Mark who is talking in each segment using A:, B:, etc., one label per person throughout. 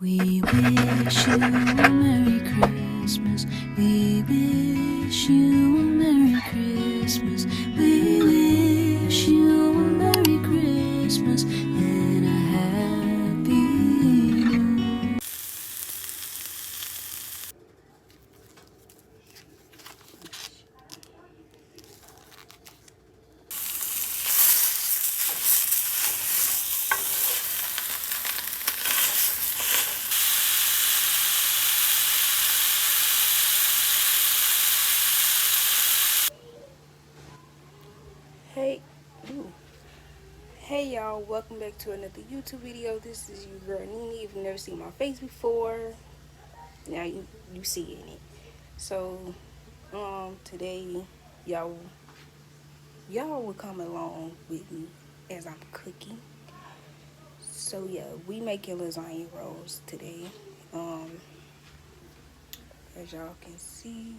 A: We wish you a Merry Christmas. We wish you a Merry Christmas. We wish you a Merry Christmas and a Happy New Year. Hey, ooh. Hey y'all, welcome back to another YouTube video. This is your girl Nini. If you've never seen my face before, now you see it. So today y'all will come along with me as I'm cooking. So yeah, we making lasagna rolls today. As y'all can see,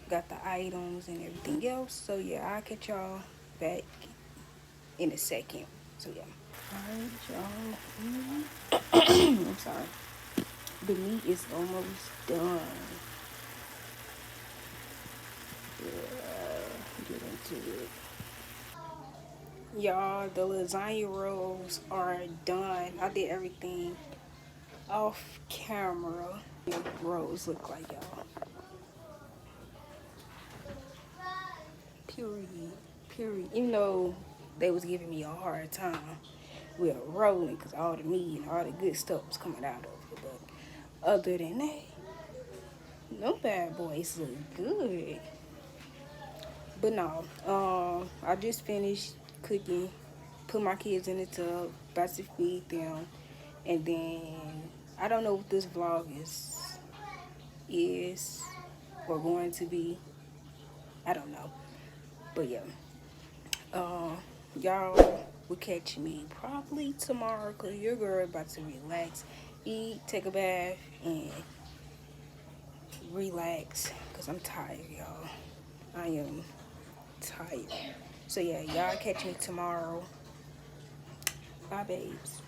A: got the items and everything else. So yeah, I'll catch y'all back in a second. So yeah. Alright, y'all. I'm sorry. The meat is almost done. Yeah, get into it. Y'all, the lasagna rolls are done. I did everything off camera. The rolls look like, y'all. Period. Even though they was giving me a hard time with rolling because all the meat and all the good stuff was coming out of it. But other than that, no bad boys look good. But no, I just finished cooking, put my kids in the tub, about to feed them, and then I don't know what this vlog is or going to be. I don't know, but yeah, y'all will catch me probably tomorrow because your girl about to relax, eat, take a bath, and relax because I'm tired, y'all. I am tired. So yeah, y'all catch me tomorrow. Bye, babes.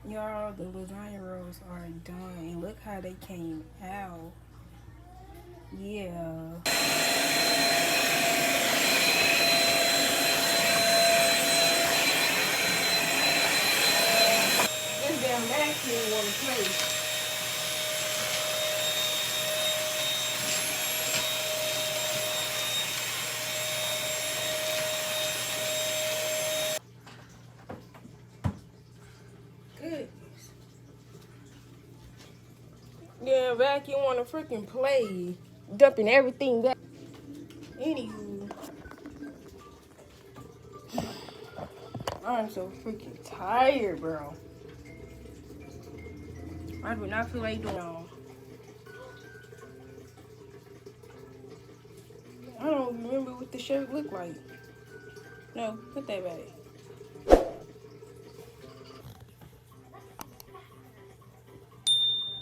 A: Y'all, the lasagna rolls are done. And look how they came out. Yeah. This damn vacuum want to play. Goodness. Yeah, vacuum want to freaking play. Dumping everything back. Anywho, I'm so freaking tired, bro. I do not feel like doing all. I don't remember what the shirt looked like. No, put that back.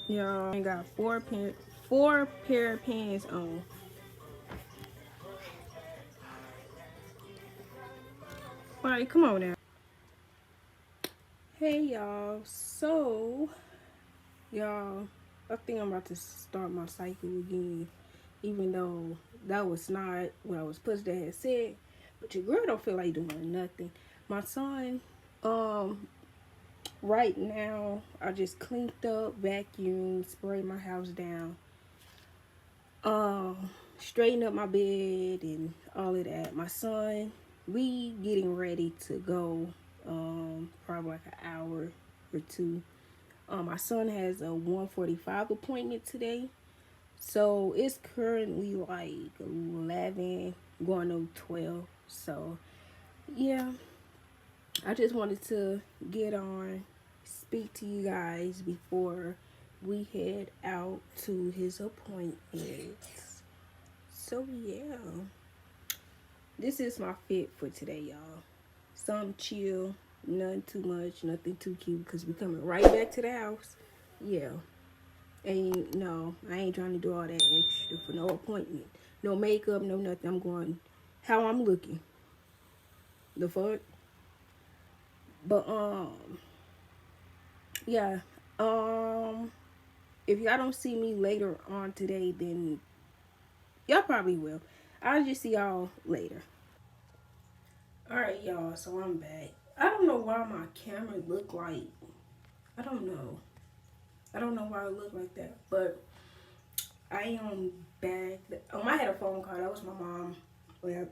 A: Y'all, I got four pair of pants on. Alright, come on now. Hey y'all. So y'all, I think I'm about to start my cycle again. Even though that was not what I was supposed to have said. But your girl don't feel like doing nothing. My son, right now, I just cleaned up, vacuumed, sprayed my house down. Straightened up my bed and all of that. My son, we getting ready to go, probably like an hour or two. My son has a 1:45 appointment today. So it's currently like 11 going on 12. So yeah, I just wanted to get on, speak to you guys before we head out to his appointment. So yeah, this is my fit for today, y'all. Some chill, nothing too much, nothing too cute, because we coming right back to the house. Yeah. And no, I ain't trying to do all that extra for no appointment. No makeup, no nothing. I'm going how I'm looking. The fuck? But Yeah. Um, if y'all don't see me later on today, then y'all probably will. I'll just see y'all later. All right, y'all. So I'm back. I don't know why my camera look like. I don't know. I don't know why it looked like that, but I am back. I had a phone call. That was my mom. Well,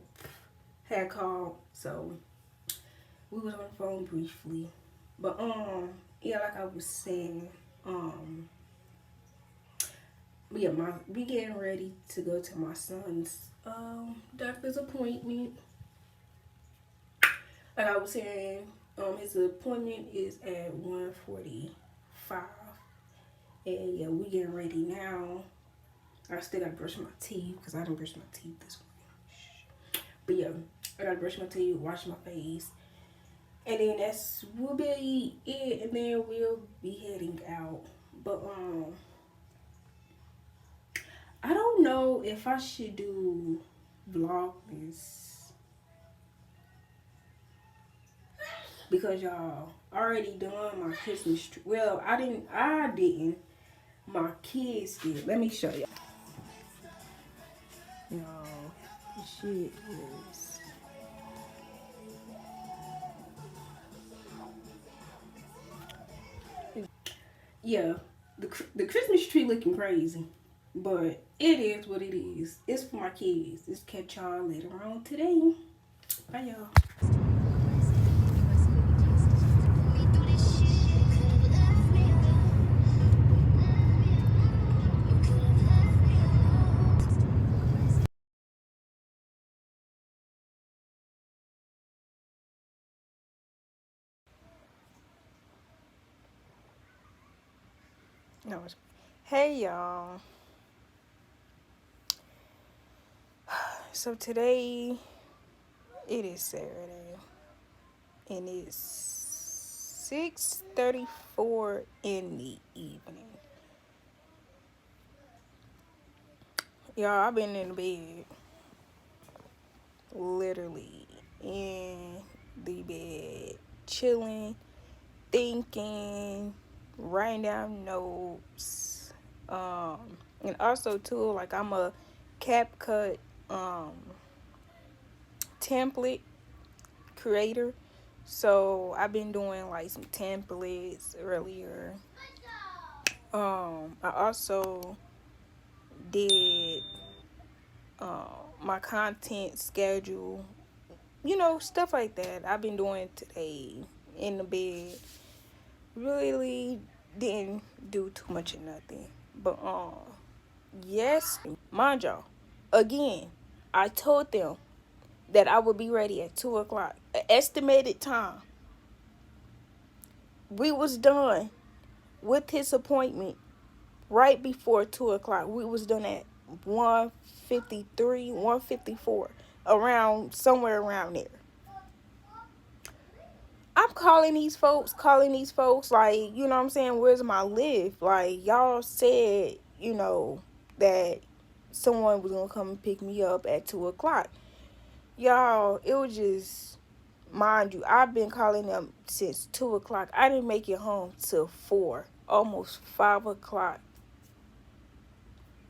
A: had called, so we was on the phone briefly. But yeah, like I was saying, um, yeah, we getting ready to go to my son's doctor's appointment. Like I was saying, his appointment is at 1:45, and yeah, we getting ready now. I still gotta brush my teeth because I didn't brush my teeth this morning. But yeah, I gotta brush my teeth, wash my face, and then that's will be it. And then we'll be heading out. But I don't know if I should do vlogmas because y'all already done my Christmas tree. Well, I didn't. I didn't. My kids did. Let me show y'all. Y'all, the shit is. Yeah, the Christmas tree looking crazy, but it is what it is. It's for my kids. It's catch y'all later on today. Bye y'all. No, hey y'all. So today it is Saturday and it's 6:34 in the evening. Y'all, I've been in the bed, literally in the bed, chilling, thinking, writing down notes, and also too, like I'm a CapCut um template creator, so I've been doing like some templates earlier. I also did my content schedule, stuff like that. I've been doing today in the bed. Really didn't do too much of nothing. But yes, mind y'all. Again, I told them that I would be ready at 2 o'clock. Estimated time. We was done with his appointment right before 2 o'clock. We was done at 1:53, 1:54, around somewhere around there. I'm calling these folks, like, you know what I'm saying, where's my lift? Like, y'all said, that someone was gonna come and pick me up at 2 o'clock. Y'all, it was just, mind you, I've been calling them since 2 o'clock. I didn't make it home till 4, almost 5 o'clock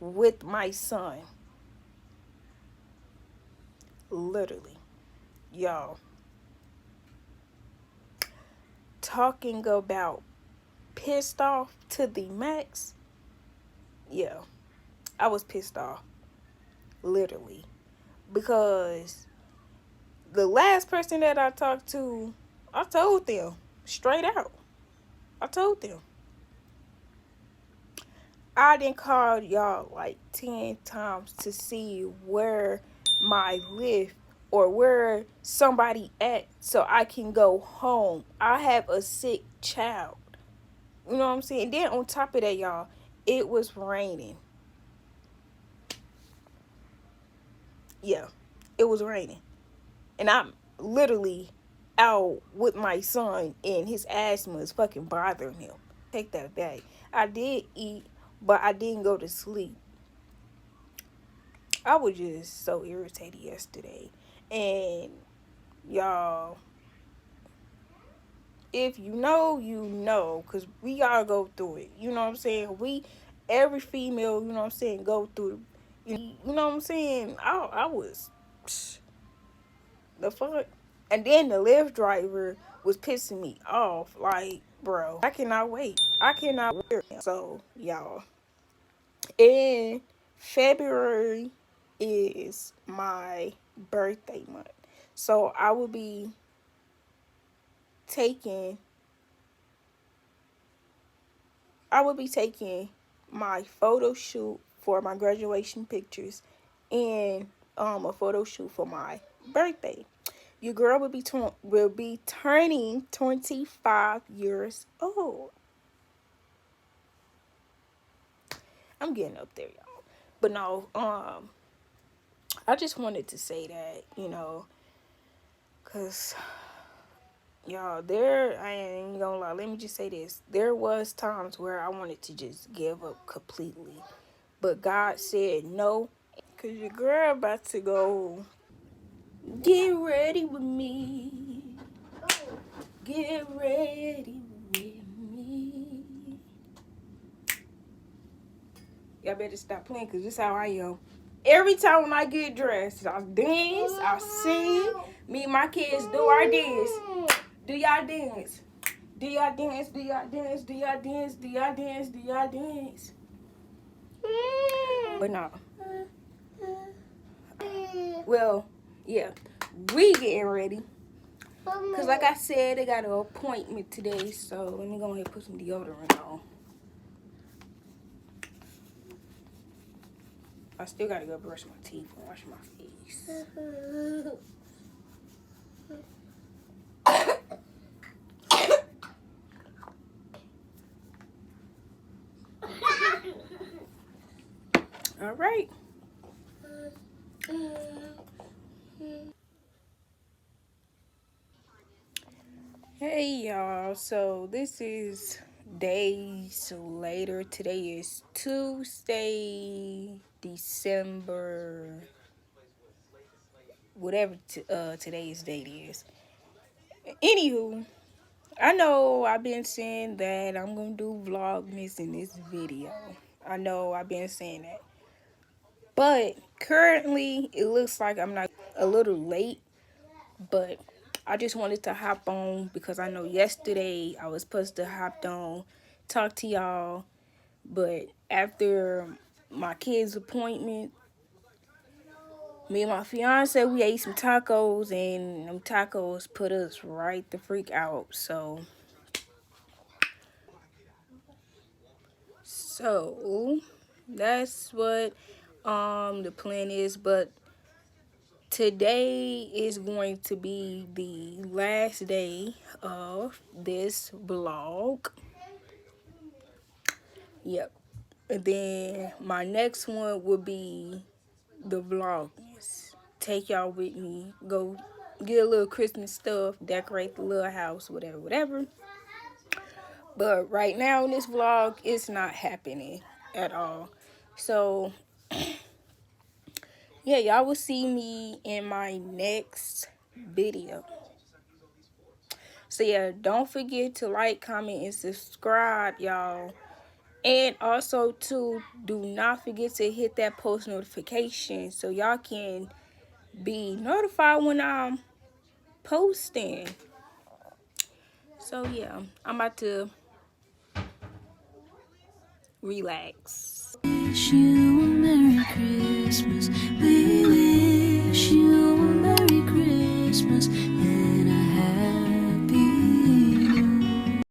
A: with my son. Literally. Y'all. Talking about pissed off to the max. Yeah, I was pissed off. Literally. Because the last person that I talked to, I told them straight out. I told them. I didn't call y'all like 10 times to see where my lift or where somebody at so I can go home. I have a sick child. You know what I'm saying? Then on top of that, y'all, it was raining. Yeah, it was raining. And I'm literally out with my son and his asthma is fucking bothering him. Take that back. I did eat, but I didn't go to sleep. I was just so irritated yesterday. And y'all, if you know, you know, because we gotta go through it. You know what I'm saying? Every female, you know what I'm saying, go through it. You know what I'm saying? I was, psh, the fuck? And then the Lyft driver was pissing me off. Like, bro, I cannot wait. I cannot wait. So, y'all, in February is my birthday month. So, taking I will be taking my photo shoot for my graduation pictures and a photo shoot for my birthday. Your girl will be turning 25 years old. I'm getting up there, y'all. But no, I just wanted to say that, cause y'all, I ain't gonna lie. Let me just say this: there was times where I wanted to just give up completely, but God said no. Cause your girl about to go. Get ready with me. Get ready with me. Y'all better stop playing, cause this is how I am. Every time when I get dressed, I dance, I sing. Me and my kids do our dance. Do y'all dance? Do y'all dance? Do y'all dance? Do y'all dance? Do y'all dance? Do y'all dance? But no. Well, yeah, we getting ready. Cause like I said, they got an appointment today, so let me go ahead and put some deodorant on. I still gotta go brush my teeth and wash my face. All right. Hey y'all, so this is days later. Today is Tuesday, December, whatever today's date is. Anywho, I know I've been saying that I'm gonna do vlogmas in this video. I know I've been saying that. But currently it looks like I'm not a little late, but I just wanted to hop on because I know yesterday I was supposed to hop on, talk to y'all, but after my kid's appointment, me and my fiance, we ate some tacos, and them tacos put us right the freak out. So that's what the plan is. But today is going to be the last day of this vlog. Yep. And then my next one will be the vlogmas. Take y'all with me. Go get a little Christmas stuff, decorate the little house, whatever, whatever. But right now in this vlog, it's not happening at all. So, yeah, y'all will see me in my next video. So, yeah, don't forget to like, comment, and subscribe, y'all. And also, too, do not forget to hit that post notification so y'all can be notified when I'm posting. So, yeah, I'm about to relax. Wish you a Merry Christmas. We wish you a Merry Christmas.